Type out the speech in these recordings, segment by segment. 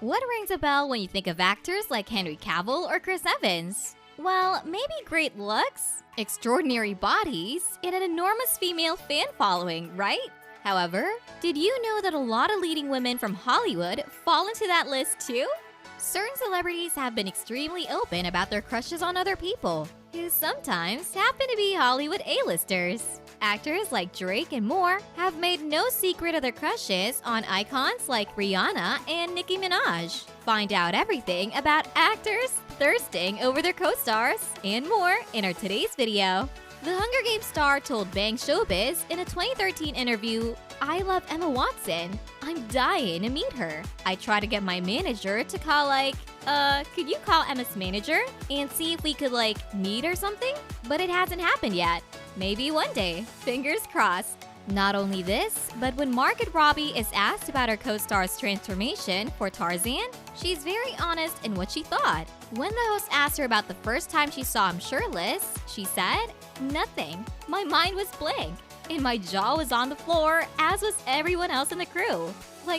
What rings a bell when you think of actors like Henry Cavill or Chris Evans? Well, maybe great looks, extraordinary bodies, and an enormous female fan following, right? However, did you know that a lot of leading women from Hollywood fall into that list too? Certain celebrities have been extremely open about their crushes on other people, who sometimes happen to be Hollywood A-listers. Actors like Drake and more have made no secret of their crushes on icons like Rihanna and Nicki Minaj. Find out everything about actors thirsting over their co-stars and more in our today's video. The Hunger Games star told Bang Showbiz in a 2013 interview, "I love Emma Watson. I'm dying to meet her. I try to get my manager to call could you call Emma's manager and see if we could meet or something? But it hasn't happened yet. Maybe one day. Fingers crossed." Not only this, but when Margot Robbie is asked about her co-star's transformation for Tarzan, she's very honest in what she thought. When the host asked her about the first time she saw him shirtless, she said, "Nothing. My mind was blank, and my jaw was on the floor, as was everyone else in the crew.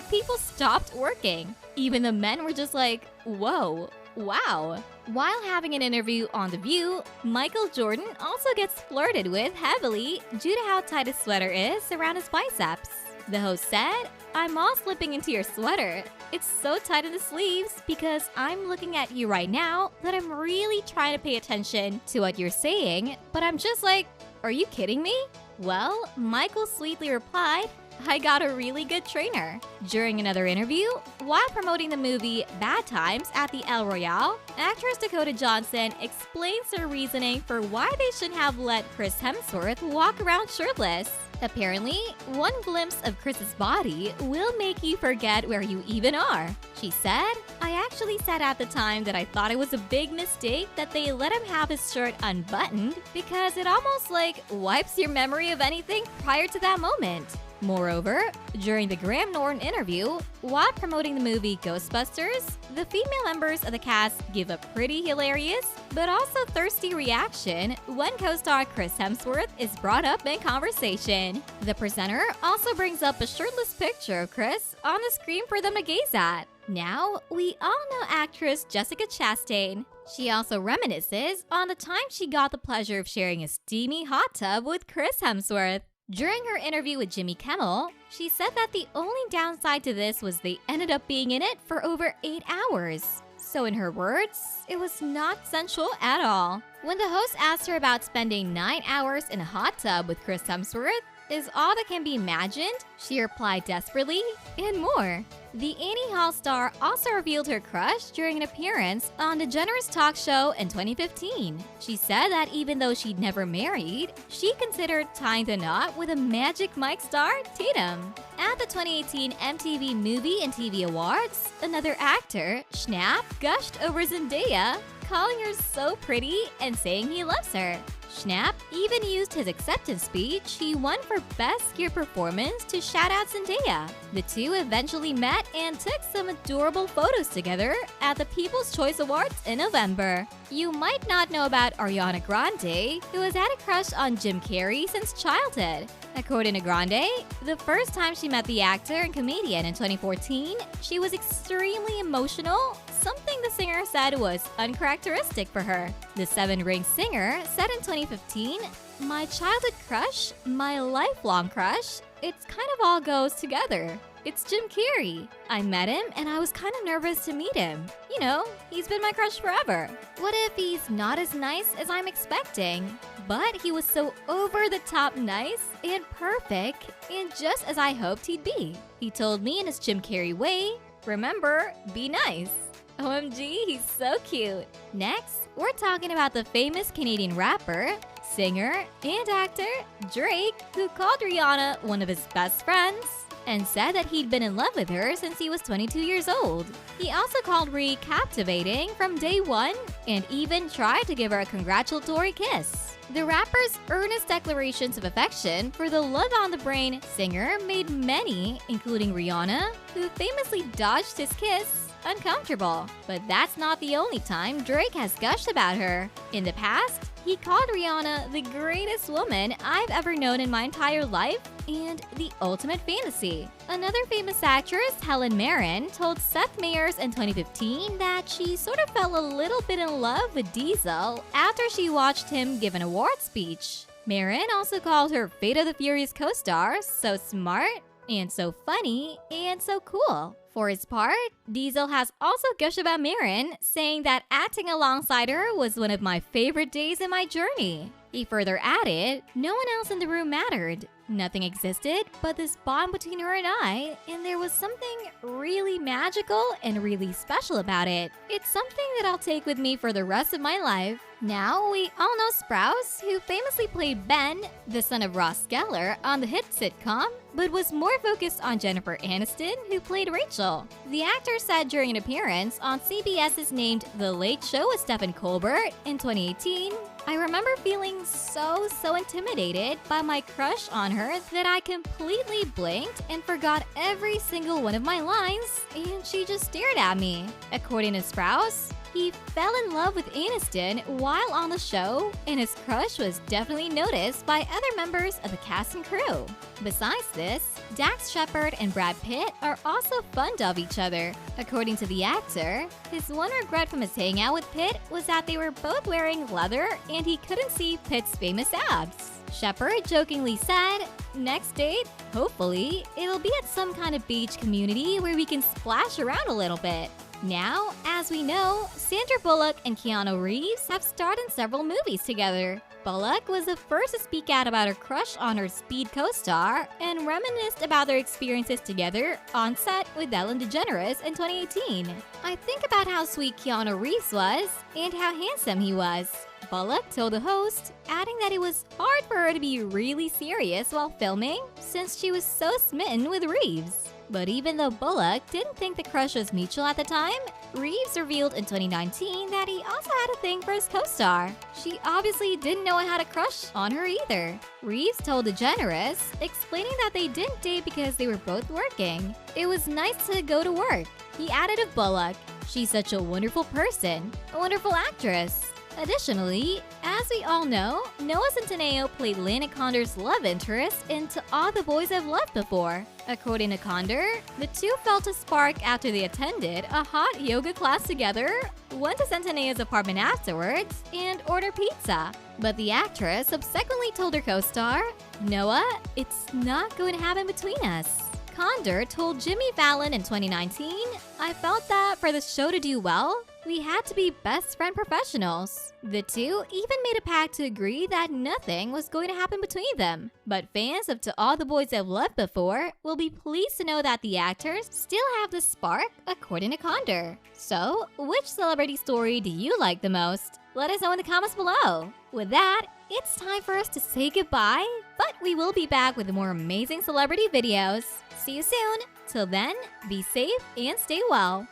People stopped working. Even the men were just like, whoa, wow." While having an interview on The View, Michael Jordan also gets flirted with heavily due to how tight his sweater is around his biceps. The host said, "I'm all slipping into your sweater. It's so tight in the sleeves because I'm looking at you right now that I'm really trying to pay attention to what you're saying, but I'm just like, are you kidding me?" Well, Michael sweetly replied, "I got a really good trainer." During another interview, while promoting the movie Bad Times at the El Royale, actress Dakota Johnson explains her reasoning for why they shouldn't have let Chris Hemsworth walk around shirtless. Apparently, one glimpse of Chris's body will make you forget where you even are. She said, "I actually said at the time that I thought it was a big mistake that they let him have his shirt unbuttoned because it almost wipes your memory of anything prior to that moment." Moreover, during the Graham Norton interview, while promoting the movie Ghostbusters, the female members of the cast give a pretty hilarious but also thirsty reaction when co-star Chris Hemsworth is brought up in conversation. The presenter also brings up a shirtless picture of Chris on the screen for them to gaze at. Now, we all know actress Jessica Chastain. She also reminisces on the time she got the pleasure of sharing a steamy hot tub with Chris Hemsworth. During her interview with Jimmy Kimmel, she said that the only downside to this was they ended up being in it for over 8 hours. So in her words, it was not sensual at all. When the host asked her about spending 9 hours in a hot tub with Chris Hemsworth is all that can be imagined, she replied desperately, and more. The Annie Hall star also revealed her crush during an appearance on the Generous Talk Show in 2015. She said that even though she'd never married, she considered tying the knot with a Magic Mike star, Tatum. At the 2018 MTV Movie and TV Awards, another actor, Schnapp, gushed over Zendaya, calling her so pretty and saying he loves her. Schnapp even used his acceptance speech he won for Best Gear Performance to shout out Zendaya. The two eventually met and took some adorable photos together at the People's Choice Awards in November. You might not know about Ariana Grande, who has had a crush on Jim Carrey since childhood. According to Grande, the first time she met the actor and comedian in 2014, she was extremely emotional, something the singer said was uncharacteristic for her. The Seven Ring singer said in 2015, "My childhood crush, my lifelong crush, it's kind of all goes together. It's Jim Carrey. I met him and I was kind of nervous to meet him. You know, he's been my crush forever. What if he's not as nice as I'm expecting? But he was so over the top nice and perfect and just as I hoped he'd be. He told me in his Jim Carrey way, 'Remember, be nice.' OMG, he's so cute." Next, we're talking about the famous Canadian rapper, singer, and actor Drake, who called Rihanna one of his best friends and said that he'd been in love with her since he was 22 years old. He also called Ree captivating from day one and even tried to give her a congratulatory kiss. The rapper's earnest declarations of affection for the Love on the Brain singer made many, including Rihanna, who famously dodged his kiss, uncomfortable. But that's not the only time Drake has gushed about her. In the past, he called Rihanna the greatest woman I've ever known in my entire life and the ultimate fantasy. Another famous actress, Helen Mirren, told Seth Meyers in 2015 that she sort of fell a little bit in love with Diesel after she watched him give an award speech. Mirren also called her Fate of the Furious co-star so smart and so funny and so cool. For his part, Diesel has also gushed about Mirren, saying that acting alongside her was one of my favorite days in my journey. He further added, "No one else in the room mattered. Nothing existed but this bond between her and I, and there was something really magical and really special about it. It's something that I'll take with me for the rest of my life." Now, we all know Sprouse, who famously played Ben, the son of Ross Geller, on the hit sitcom, but was more focused on Jennifer Aniston, who played Rachel. The actor said during an appearance on CBS's named The Late Show with Stephen Colbert in 2018, "I remember feeling so intimidated by my crush on her that I completely blinked and forgot every single one of my lines, and she just stared at me." According to Sprouse, he fell in love with Aniston while on the show, and his crush was definitely noticed by other members of the cast and crew. Besides this, Dax Shepard and Brad Pitt are also fond of each other. According to the actor, his one regret from his hangout with Pitt was that they were both wearing leather and he couldn't see Pitt's famous abs. Shepard jokingly said, "Next date, hopefully, it'll be at some kind of beach community where we can splash around a little bit." Now, as we know, Sandra Bullock and Keanu Reeves have starred in several movies together. Bullock was the first to speak out about her crush on her Speed co-star and reminisced about their experiences together on set with Ellen DeGeneres in 2018. "I think about how sweet Keanu Reeves was and how handsome he was," Bullock told the host, adding that it was hard for her to be really serious while filming since she was so smitten with Reeves. But even though Bullock didn't think the crush was mutual at the time, Reeves revealed in 2019 that he also had a thing for his co-star. She obviously didn't know I had a crush on her either. Reeves told DeGeneres, explaining that they didn't date because they were both working. "It was nice to go to work." He added of Bullock, "She's such a wonderful person, a wonderful actress." Additionally, as we all know, Noah Centineo played Lana Condor's love interest in To All the Boys I've Loved Before. According to Condor, the two felt a spark after they attended a hot yoga class together, went to Centineo's apartment afterwards, and ordered pizza. But the actress subsequently told her co-star, "Noah, it's not going to happen between us." Condor told Jimmy Fallon in 2019, "I felt that for the show to do well, we had to be best friend professionals." The two even made a pact to agree that nothing was going to happen between them. But fans of To All the Boys I've Loved Before will be pleased to know that the actors still have the spark, according to Condor. So, which celebrity story do you like the most? Let us know in the comments below. With that, it's time for us to say goodbye, but we will be back with more amazing celebrity videos. See you soon. Till then, be safe and stay well.